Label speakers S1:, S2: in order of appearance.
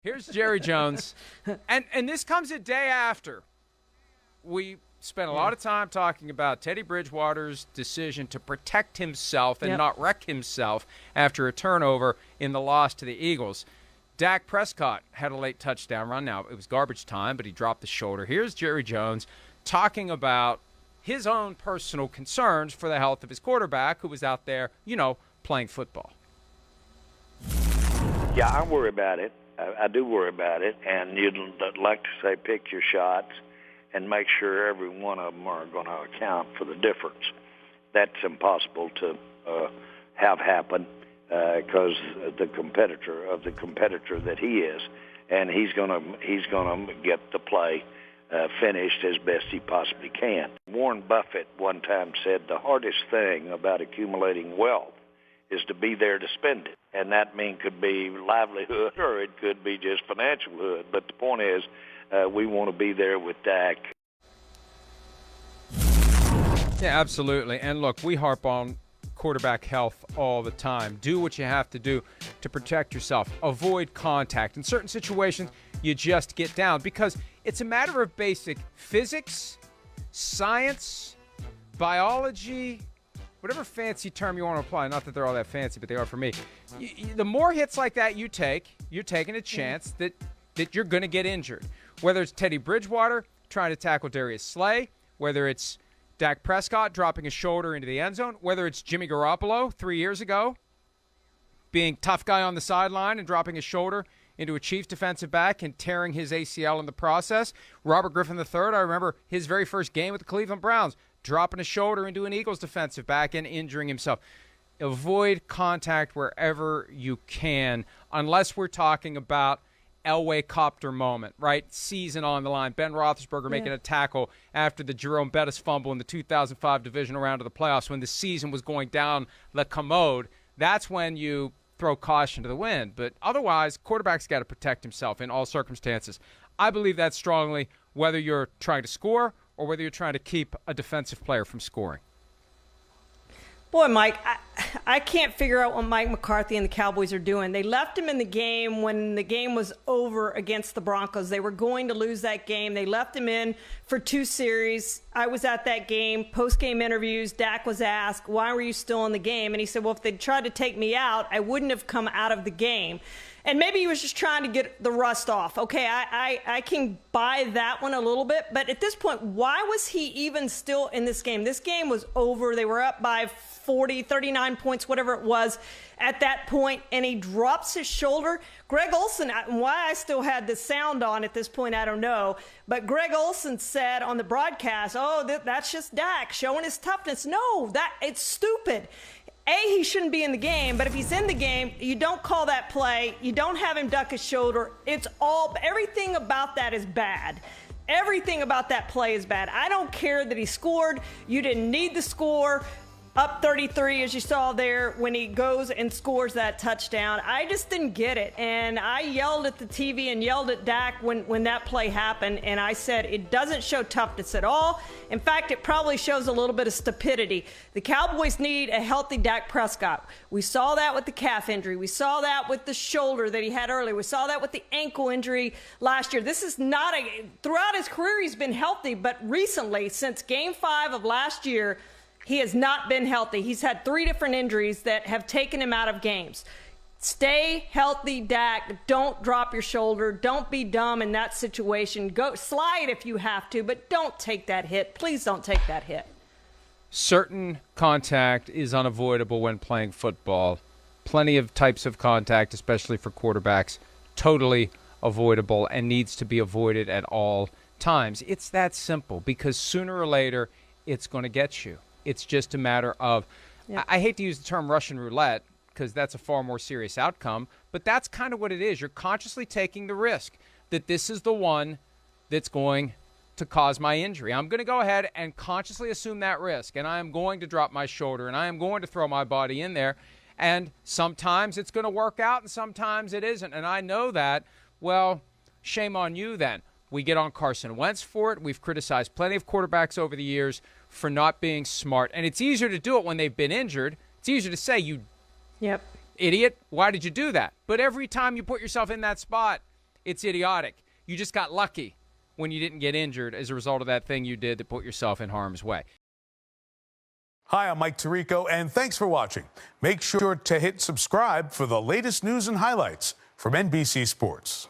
S1: Here's Jerry Jones. And this comes a day after we spent a lot of time talking about Teddy Bridgewater's decision to protect himself and not wreck himself after a turnover in the loss to the Eagles. Dak Prescott had a late touchdown run. Now, it was garbage time, but he dropped the shoulder. Here's Jerry Jones talking about his own personal concerns for the health of his quarterback who was out there, playing football.
S2: Yeah, I worry about it. I do worry about it, and you'd like to say pick your shots and make sure every one of them are going to account for the difference. That's impossible to have happen because the competitor that he is, and he's going to get the play finished as best he possibly can. Warren Buffett one time said the hardest thing about accumulating wealth is to be there to spend it. And that could be livelihood or it could be just financial hood. But the point is, we want to be there with Dak.
S1: Yeah, absolutely. And look, we harp on quarterback health all the time. Do what you have to do to protect yourself. Avoid contact. In certain situations, you just get down because it's a matter of basic physics, science, biology, whatever fancy term you want to apply. Not that they're all that fancy, but they are for me. The more hits like that you take, you're taking a chance that you're going to get injured. Whether it's Teddy Bridgewater trying to tackle Darius Slay, whether it's Dak Prescott dropping his shoulder into the end zone, whether it's Jimmy Garoppolo 3 years ago being tough guy on the sideline and dropping his shoulder into a Chiefs defensive back and tearing his ACL in the process. Robert Griffin III, I remember his very first game with the Cleveland Browns, dropping a shoulder into an Eagles defensive back and injuring himself. Avoid contact wherever you can, unless we're talking about Elway copter moment, right? Season on the line. Ben Roethlisberger making a tackle after the Jerome Bettis fumble in the 2005 divisional round of the playoffs when the season was going down the commode. That's when you throw caution to the wind. But otherwise, quarterback's got to protect himself in all circumstances. I believe that strongly, whether you're trying to score or whether you're trying to keep a defensive player from scoring.
S3: Boy, Mike, I can't figure out what Mike McCarthy and the Cowboys are doing. They left him in the game when the game was over against the Broncos. They were going to lose that game. They left him in for 2 series. I was at that game. Post-game interviews, Dak was asked, why were you still in the game? And he said, well, if they'd tried to take me out, I wouldn't have come out of the game. And maybe he was just trying to get the rust off. Okay, I can buy that one a little bit. But at this point, why was he even still in this game? This game was over. They were up by 40, 39 points, whatever it was at that point, and he drops his shoulder. Greg Olsen, why I still had the sound on at this point, I don't know. But Greg Olsen said on the broadcast, that's just Dak showing his toughness. No, it's stupid. He shouldn't be in the game, but if he's in the game, you don't call that play. You don't have him duck his shoulder. Everything about that is bad. Everything about that play is bad. I don't care that he scored. You didn't need the score. Up 33, as you saw there, when he goes and scores that touchdown. I just didn't get it. And I yelled at the TV and yelled at Dak when that play happened. And I said, it doesn't show toughness at all. In fact, it probably shows a little bit of stupidity. The Cowboys need a healthy Dak Prescott. We saw that with the calf injury. We saw that with the shoulder that he had earlier. We saw that with the ankle injury last year. This is not throughout his career, he's been healthy. But recently, since Game 5 of last year, he has not been healthy. He's had 3 different injuries that have taken him out of games. Stay healthy, Dak. Don't drop your shoulder. Don't be dumb in that situation. Go slide if you have to, but don't take that hit. Please don't take that hit.
S1: Certain contact is unavoidable when playing football. Plenty of types of contact, especially for quarterbacks, totally avoidable and needs to be avoided at all times. It's that simple because sooner or later it's going to get you. It's just a matter of, I hate to use the term Russian roulette because that's a far more serious outcome, but that's kind of what it is. You're consciously taking the risk that this is the one that's going to cause my injury. I'm going to go ahead and consciously assume that risk, and I am going to drop my shoulder, and I am going to throw my body in there, and sometimes it's going to work out, and sometimes it isn't, and I know that. Well, shame on you then. We get on Carson Wentz for it. We've criticized plenty of quarterbacks over the years for not being smart. And it's easier to do it when they've been injured. It's easier to say, you idiot, why did you do that? But every time you put yourself in that spot, It's idiotic. You just got lucky when you didn't get injured as a result of that thing you did to put yourself in harm's way.
S4: Hi, I'm Mike Tirico, and thanks for watching. Make sure to hit subscribe for the latest news and highlights from NBC Sports.